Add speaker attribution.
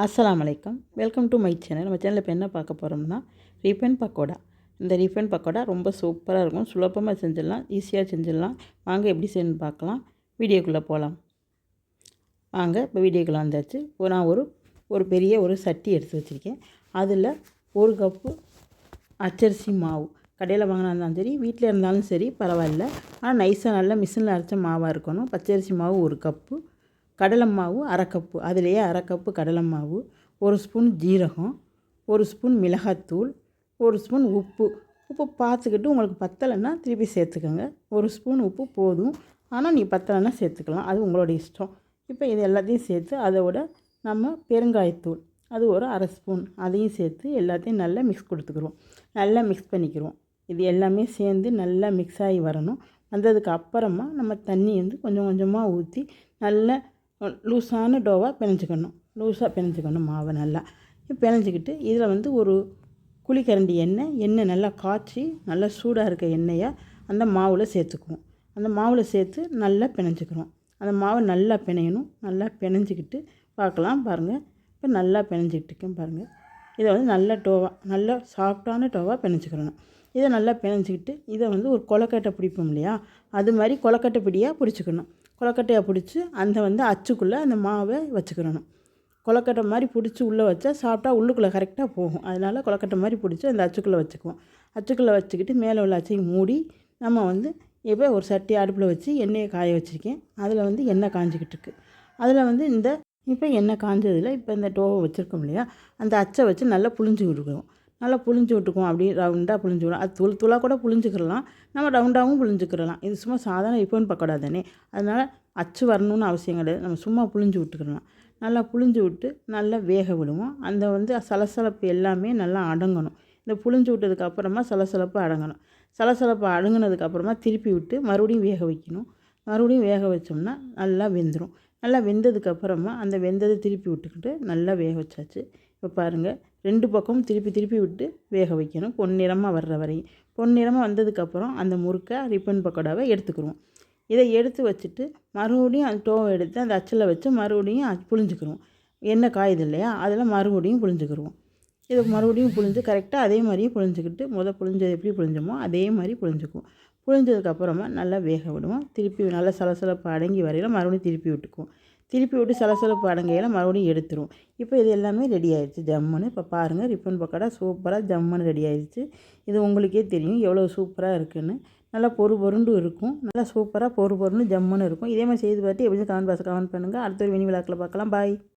Speaker 1: அஸ்ஸலாமு அலைக்கும். Welcome to my channel. நம்ம சேனலில் இப்போ என்ன பார்க்க போகிறோம்னா ரிப்பன் பக்கோடா. இந்த ரிப்பன் பக்கோடா ரொம்ப சூப்பராக இருக்கும். சுலபமாக செஞ்சிடலாம், ஈஸியாக செஞ்சிடலாம். வாங்க எப்படி செய்யணும்னு பார்க்கலாம். வீடியோக்குள்ளே போகலாம். வாங்க இப்போ வீடியோக்குள்ளே வந்தாச்சு. நான் ஒரு பெரிய சட்டி எடுத்து வச்சுருக்கேன். அதில் 1 கப்பு அச்சரிசி மாவு, கடையில் வாங்கினா இருந்தாலும் சரி, வீட்டில் இருந்தாலும் சரி பரவாயில்ல. ஆனால் நைஸாக நல்லா மிஷினில் அரைச்ச மாவாக இருக்கணும். பச்சரிசி மாவு 1 கப்பு, கடலை மாவு 1/2 கப்பு, அதிலேயே 1/2 கப்பு கடலை மாவு, 1 ஸ்பூன் ஜீரகம், 1 ஸ்பூன் மிளகாத்தூள், 1 ஸ்பூன் உப்பு. உப்பு பார்த்துக்கிட்டு உங்களுக்கு பத்தலைன்னா திருப்பி சேர்த்துக்கோங்க. 1 ஸ்பூன் உப்பு போதும். ஆனால் நீங்கள் பத்தலைன்னா சேர்த்துக்கலாம், அது உங்களோட இஷ்டம். இப்போ இது எல்லாத்தையும் சேர்த்து அதோட நம்ம பெருங்காயத்தூள் அது ஒரு 1/2 ஸ்பூன் அதையும் சேர்த்து எல்லாத்தையும் நல்லா மிக்ஸ் கொடுத்துக்குருவோம். நல்லா மிக்ஸ் பண்ணிக்கிடுவோம். இது எல்லாமே சேர்ந்து நல்லா மிக்ஸ் ஆகி வரணும். வந்ததுக்கு அப்புறமா நம்ம தண்ணி கொஞ்சம் கொஞ்சமாக ஊற்றி நல்லா லூஸான டோவாக பிணைஞ்சிக்கணும். லூஸாக பிணைஞ்சிக்கணும் மாவை நல்லா பிணைஞ்சிக்கிட்டு இதில் ஒரு குழிக்கரண்டி எண்ணெய் நல்லா காய்ச்சி நல்லா சூடாக இருக்க எண்ணெயை அந்த மாவில் சேர்த்துக்குவோம். அந்த மாவில் சேர்த்து நல்லா பிணைஞ்சிக்கிறோம். அந்த மாவை நல்லா பிணையணும். நல்லா பிணைஞ்சிக்கிட்டு பார்க்கலாம். பாருங்கள், இப்போ நல்லா பிணைஞ்சிக்கிட்டு பாருங்கள். இதை நல்ல டோவாக, நல்ல சாஃப்டான டோவாக பிணைஞ்சிக்கிறணும். இதை நல்லா பிணைஞ்சிக்கிட்டு இதை ஒரு கொலக்கட்டை பிடிப்போம் இல்லையா, அது மாதிரி கொலக்கட்டை பிடியாக பிடிச்சிக்கணும். கொலக்கட்டையாக பிடிச்சி அந்த அச்சுக்குள்ளே அந்த மாவை வச்சுக்கிறணும். கொலக்கட்டை மாதிரி பிடிச்சி உள்ளே வச்சா சாப்பிட்டா உள்ளுக்குள்ளே கரெக்டாக போகும். அதனால் கொலக்கட்டை மாதிரி பிடிச்சி அந்த அச்சுக்குள்ளே வச்சுக்குவோம். அச்சுக்குள்ளே வச்சுக்கிட்டு மேலே உள்ள அச்சையும் மூடி நம்ம இப்போ ஒரு சட்டி அடுப்பில் வச்சு எண்ணெயை காய வச்சுருக்கேன். அதில் எண்ணெய் காஞ்சிக்கிட்டு இருக்குது. அதில் இப்போ எண்ணெய் காஞ்சதில் இப்போ இந்த டோவை வச்சுருக்கோம் இல்லையா, அந்த அச்சை வச்சு நல்லா புழிஞ்சு விட்டுக்குவோம். நல்லா புழிஞ்சு விட்டுக்குவோம். அப்படியே ரவுண்டாக புழிஞ்சு விடும். அது தூளாக கூட புழிஞ்சிக்கிறலாம், நம்ம ரவுண்டாகவும் புழிஞ்சிக்கிறலாம். இது சும்மா சாதாரண ரிப்பன் பக்கோடா தானே, அதனால் அச்சு வரணும்னு அவசியம் கிடையாது. நம்ம சும்மா புழிஞ்சு விட்டுக்கிறலாம். நல்லா புழிஞ்சு விட்டு நல்லா வேக விடுவோம். அந்த சலசலப்பு எல்லாமே நல்லா அடங்கணும். இந்த புழிஞ்சு விட்டதுக்கப்புறமா சலசலப்பு அடங்கணும். சலசலப்பு அடங்கினதுக்கப்புறமா திருப்பி விட்டு மறுபடியும் வேக வைக்கணும். மறுபடியும் வேக வச்சோம்னா நல்லா வெந்துடும். நல்லா வெந்ததுக்கப்புறமா அந்த வெந்ததை திருப்பி விட்டுக்கிட்டு நல்லா வேக வச்சாச்சு. இப்போ பாருங்கள், 2 பக்கமும் திருப்பி விட்டு வேக வைக்கணும், பொன்னிறமாக வர்ற வரையும். பொன்னிறமாக வந்ததுக்கப்புறம் அந்த முறுக்கை ரிப்பன் பக்கோடாவை எடுத்துக்கிடுவோம். இதை எடுத்து வச்சுட்டு மறுபடியும் அந்த டோவை எடுத்து அந்த அச்சில் வச்சு மறுபடியும் புழிஞ்சிக்கிடுவோம். எண்ணெய் காயுது இல்லையா, அதில் மறுபடியும் புழிஞ்சிக்கிடுவோம். இதை மறுபடியும் புழிஞ்சு கரெக்டாக அதே மாதிரியே புழிஞ்சிக்கிட்டு புழிஞ்சது எப்படி புழிஞ்சோமோ அதே மாதிரி புழிஞ்சிக்குவோம். புழிஞ்சதுக்கப்புறமா நல்லா வேக விடுவோம். திருப்பி நல்லா சலசலப்பு அடங்கி வரையில் மறுபடியும் திருப்பி விட்டுக்குவோம். திருப்பி விட்டு சலசலப்பு அடங்கையில் மறுபடியும் எடுத்துருவோம். இப்போ இது எல்லாமே ரெடி ஆயிடுச்சு ஜம்முன்னு. இப்போ பாருங்கள், ரிப்பன் பக்கோடா சூப்பராக ஜம்முன்னு ரெடி ஆயிடுச்சு. இது உங்களுக்கே தெரியும் எவ்வளோ சூப்பராக இருக்குதுன்னு. நல்லா பொருண்டு இருக்கும். நல்லா சூப்பராக பொருன்னு ஜம்முன்னு இருக்கும். இதே மாதிரி செய்து பார்த்து எப்படி கமெண்ட் பாக்ஸில் கமெண்ட் பண்ணுங்கள். அடுத்த ஒரு மினி விழாக்கில் பார்க்கலாம். பாய்.